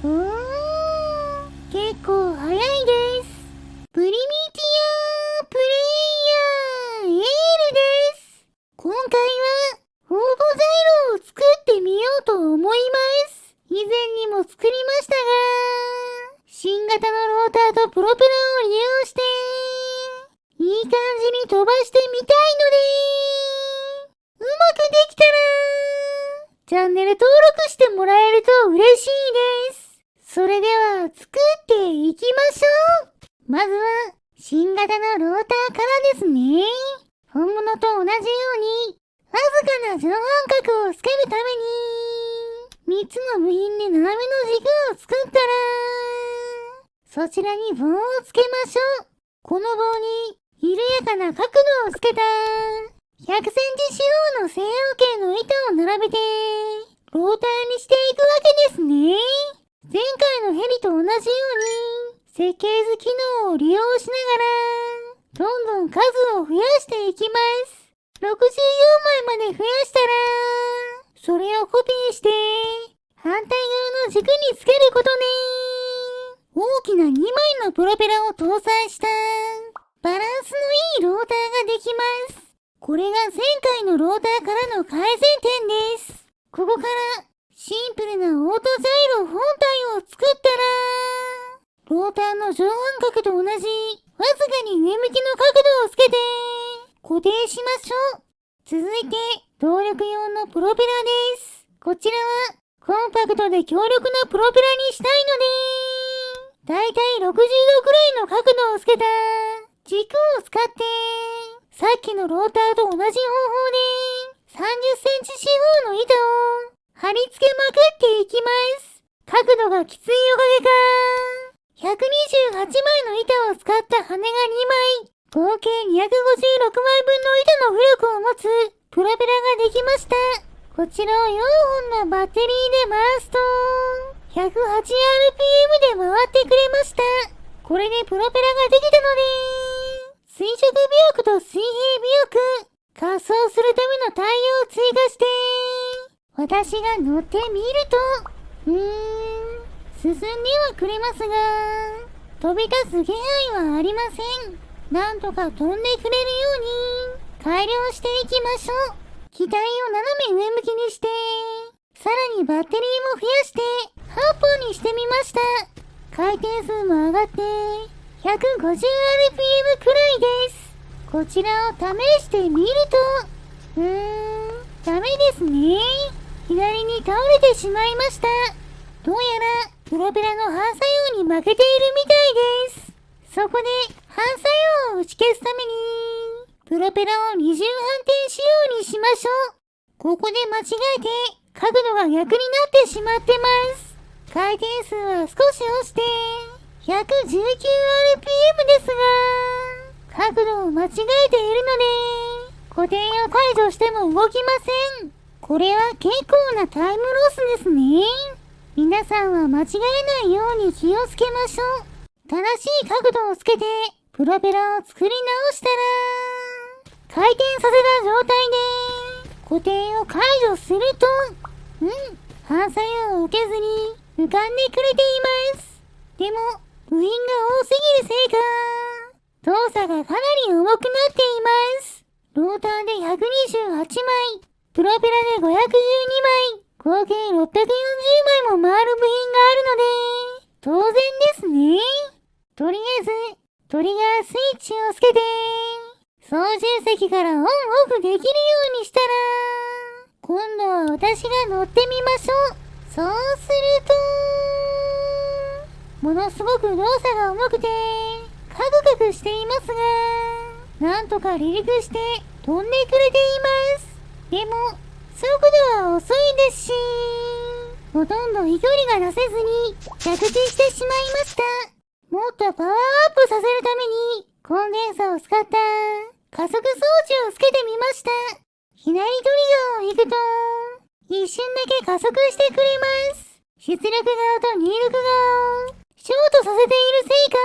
結構早いです。プリミティアプレイヤーエールです。今回はオートジャイロを作ってみようと思います。以前にも作りましたが、新型のローターとプロペラを利用して、いい感じに飛ばしてみたいので、うまくできたら、チャンネル登録してもらえると嬉しいです。それでは作っていきましょう。まずは新型のローターからですね。本物と同じようにわずかな上半角をつけるために3つの部品で斜めの軸を作ったら、そちらに棒をつけましょう。この棒に緩やかな角度をつけた100センチ四方の正方形の板を並べてローターにしていくわけですね。前回のヘリと同じように設計図機能を利用しながらどんどん数を増やしていきます。64枚まで増やしたらそれをコピーして反対側の軸につけることで大きな2枚のプロペラを搭載したバランスのいいローターができます。これが前回のローターからの改善点です。ここからシンプルなオートジャイロ本体を作ったら、ローターの上半角と同じわずかに上向きの角度をつけて固定しましょう。続いて動力用のプロペラです。こちらはコンパクトで強力なプロペラにしたいので、だいたい60度くらいの角度をつけた軸を使ってさっきのローターと同じ方法で30センチ四方の板を貼り付けまくっていきます。角度がきついおかげか、128枚の板を使った羽が2枚、合計256枚分の板の浮力を持つプロペラができました。こちらを4本のバッテリーで回すと、108rpm で回ってくれました。これでプロペラができたので、垂直尾翼と水平尾翼、滑走するためのタイヤを追加して、私が乗ってみると、進んではくれますが、飛び立つ気配はありません。なんとか飛んでくれるように改良していきましょう。機体を斜め上向きにして、さらにバッテリーも増やして8本にしてみました。回転数も上がって150rpm くらいです。こちらを試してみると、ダメですね。左に倒れてしまいました。どうやらプロペラの反作用に負けているみたいです。そこで反作用を打ち消すためにプロペラを二重反転仕様にしましょう。ここで間違えて角度が逆になってしまってます。回転数は少し落ちて 119rpm ですが、角度を間違えているので固定を解除しても動きません。これは結構なタイムロスですね。皆さんは間違えないように気をつけましょう。正しい角度をつけてプロペラを作り直したら、回転させた状態で固定を解除すると、反作用を受けずに浮かんでくれています。でも部品が多すぎるせいか、動作がかなり重くなっています。ローターで128枚、プロペラで512枚、合計640枚も回る部品があるので、当然ですね。とりあえず、トリガースイッチをつけて、操縦席からオンオフできるようにしたら、今度は私が乗ってみましょう。そうすると、ものすごく動作が重くて、カクカクしていますが、なんとか離陸して飛んでくれています。でも、速度は遅いですし、ほとんど飛距離が出せずに着地してしまいました。もっとパワーアップさせるためにコンデンサを使った加速装置をつけてみました。左トリガーを引くと一瞬だけ加速してくれます。出力側と入力側をショートさせているせいか、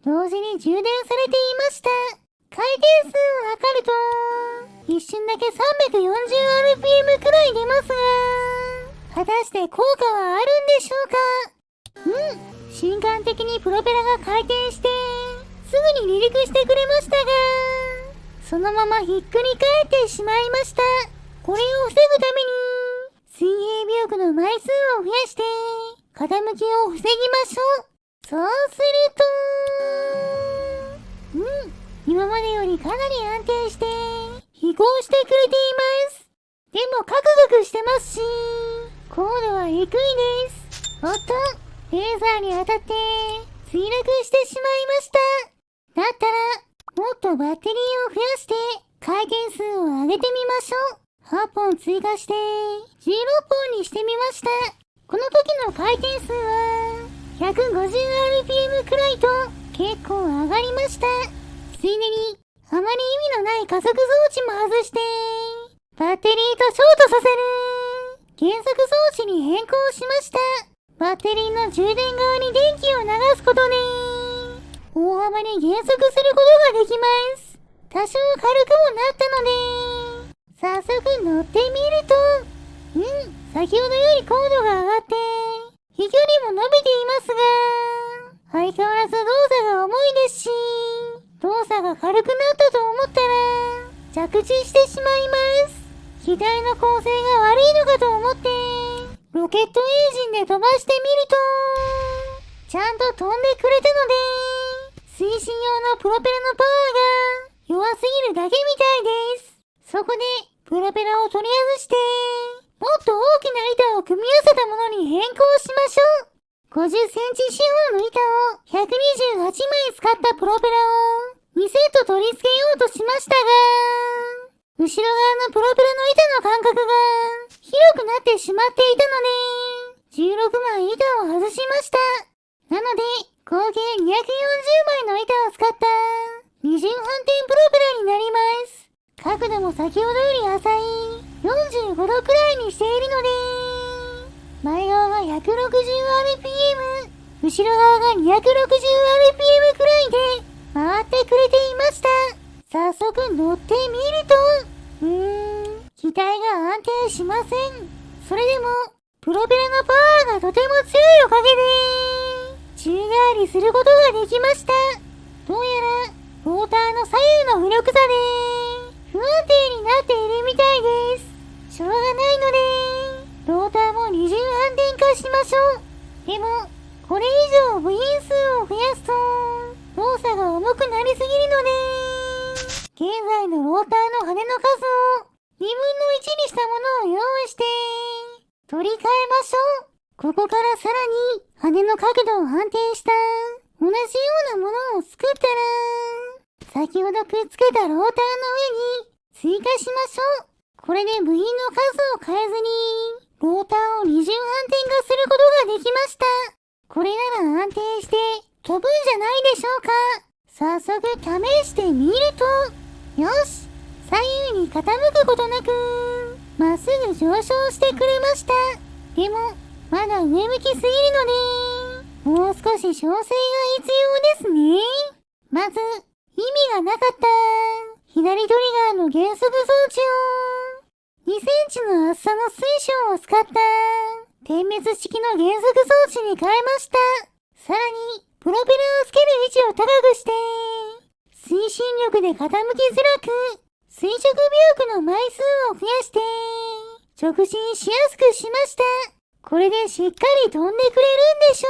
同時に充電されていました。回転数を測ると一瞬だけ 340rpm くらい出ますが、果たして効果はあるんでしょうか。瞬間的にプロペラが回転して、すぐに離陸してくれましたが、そのままひっくり返ってしまいました。これを防ぐために、水平尾翼の枚数を増やして、傾きを防ぎましょう。そうすると、今までよりかなり安定して、飛行してくれています。でもカクカクしてますし、高度は低いです。おっと、レーザーに当たって墜落してしまいました。だったら、もっとバッテリーを増やして回転数を上げてみましょう。8本追加して16本にしてみました。この時の回転数は 150rpm くらいと結構上がりました。ついでにあまり意味のない加速装置も外してバッテリーとショートさせる減速装置に変更しました。バッテリーの充電側に電気を流すことで大幅に減速することができます。多少軽くもなったので早速乗ってみると先ほどより高度が上がって飛距離も伸びていますが相変わらず動作が重いですし動作が軽くなったと思ったら着地してしまいます。機体の構成が悪いのかと思ってロケットエンジンで飛ばしてみるとちゃんと飛んでくれたので推進用のプロペラのパワーが弱すぎるだけみたいです。そこでプロペラを取り外してもっと大きな板を組み合わせたものに変更しましょう。50センチ四方の板を128枚使ったプロペラを2セット取り付けようとしましたが、後ろ側のプロペラの板の間隔が広くなってしまっていたので、16枚板を外しました。なので、合計240枚の板を使った二重反転プロペラになります。角度も先ほどより浅い45度くらいにしているので、前側が 160rpm、後ろ側が 260rpm くらいで回ってくれていました。早速乗ってみると、機体が安定しません。それでも、プロペラのパワーがとても強いおかげで、宙返りすることができました。どうやら、ローターの左右の浮力差で、不安定になっているみたいです。しょうがないので、ローターも二重反転化しましょう。でも、これ以上部品数を増やすと、動作が重くなりすぎるので、現在のローターの羽の数を2分の1にしたものを用意して、取り替えましょう。ここからさらに羽の角度を安定した同じようなものを作ったら、先ほどくっつけたローターの上に追加しましょう。これで部品の数を変えずに、ローターを二重反転化することができました。これなら安定して飛ぶんじゃないでしょうか。早速試してみると、よし、左右に傾くことなく、まっすぐ上昇してくれました。でも、まだ上向きすぎるので、もう少し調整が必要ですね。まず、意味がなかった左トリガーの減速装置を2センチの厚さの水晶を使った点滅式の減速装置に変えました。さらに、プロペラをつける位置を高くして、推進力で傾きづらく、垂直尾翼の枚数を増やして、直進しやすくしました。これでしっかり飛んでくれるんでしょ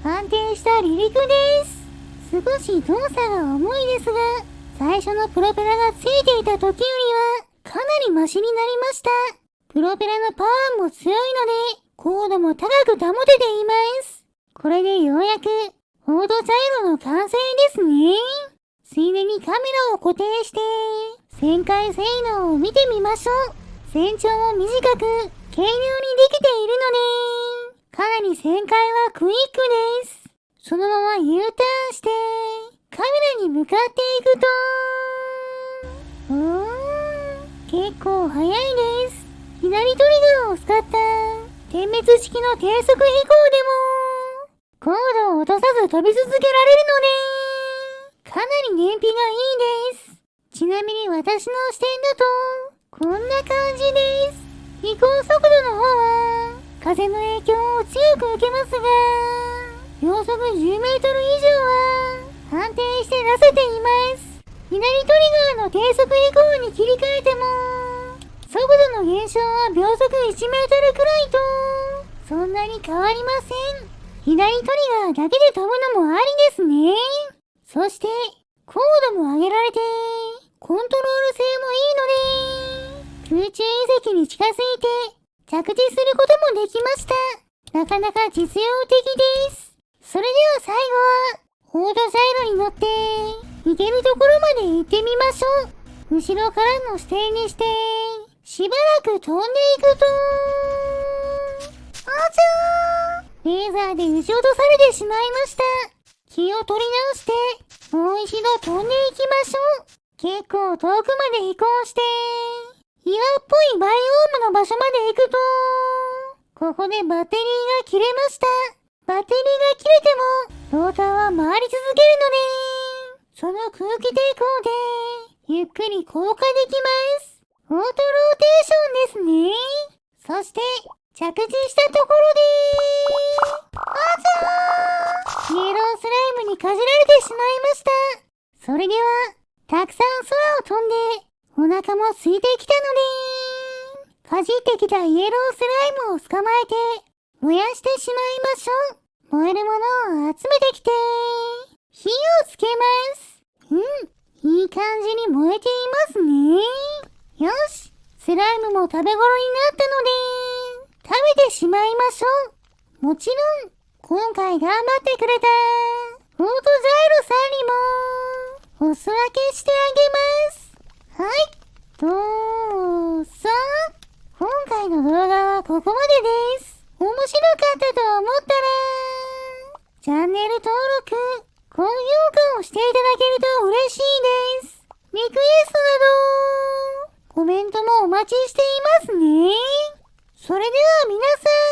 うか。安定した離陸です。少し動作が重いですが、最初のプロペラがついていた時よりは、かなりマシになりました。プロペラのパワーも強いので、高度も高く保てています。これでようやく、オートジャイロの完成ですね。ついでにカメラを固定して、旋回性能を見てみましょう。全長も短く、軽量にできているので、かなり旋回はクイックです。そのまま U ターンして、カメラに向かっていくと、結構速いです。左トリガーを使った点滅式の低速飛行でも、高度を落とさず飛び続けられるので、かなり燃費がいいです。ちなみに私の視点だと、こんな感じです。飛行速度の方は、風の影響を強く受けますが、秒速10メートル以上は安定して出せています。左トリガーの低速飛行に切り替えても、速度の減少は秒速1メートルくらいと、そんなに変わりません。左トリガーだけで飛ぶのもありですね。そして、高度も上げられて、コントロール性もいいので、空中遺跡に近づいて着地することもできました。なかなか実用的です。それでは最後は、オートジャイロに乗って、行けるところまで行ってみましょう。後ろからの視点にして、しばらく飛んでいくと、レーザーで撃ち落とされてしまいました。気を取り直して、もう一度飛んでいきましょう。結構遠くまで飛行して、岩っぽいバイオームの場所まで行くと、ここでバッテリーが切れました。バッテリーが切れても、ローターは回り続けるので、その空気抵抗で、ゆっくり降下できます。オートローテーションですね。そして、着地したところでイエロースライムにかじられてしまいました。それでは、たくさん空を飛んで、お腹も空いてきたので、かじってきたイエロースライムを捕まえて、燃やしてしまいましょう。燃えるものを集めてきて、火をつけます。いい感じに燃えていますね。よし、スライムも食べ頃になったので、食べてしまいましょう。もちろん、今回頑張ってくれた、オートジャイロさんにも、お裾分けしてあげます。はい、どうぞ。今回の動画はここまでです。面白かったと思ったら、チャンネル登録、高評価をしていただけると嬉しいです。リクエストなど、コメントもお待ちしていますね。それでは皆さん、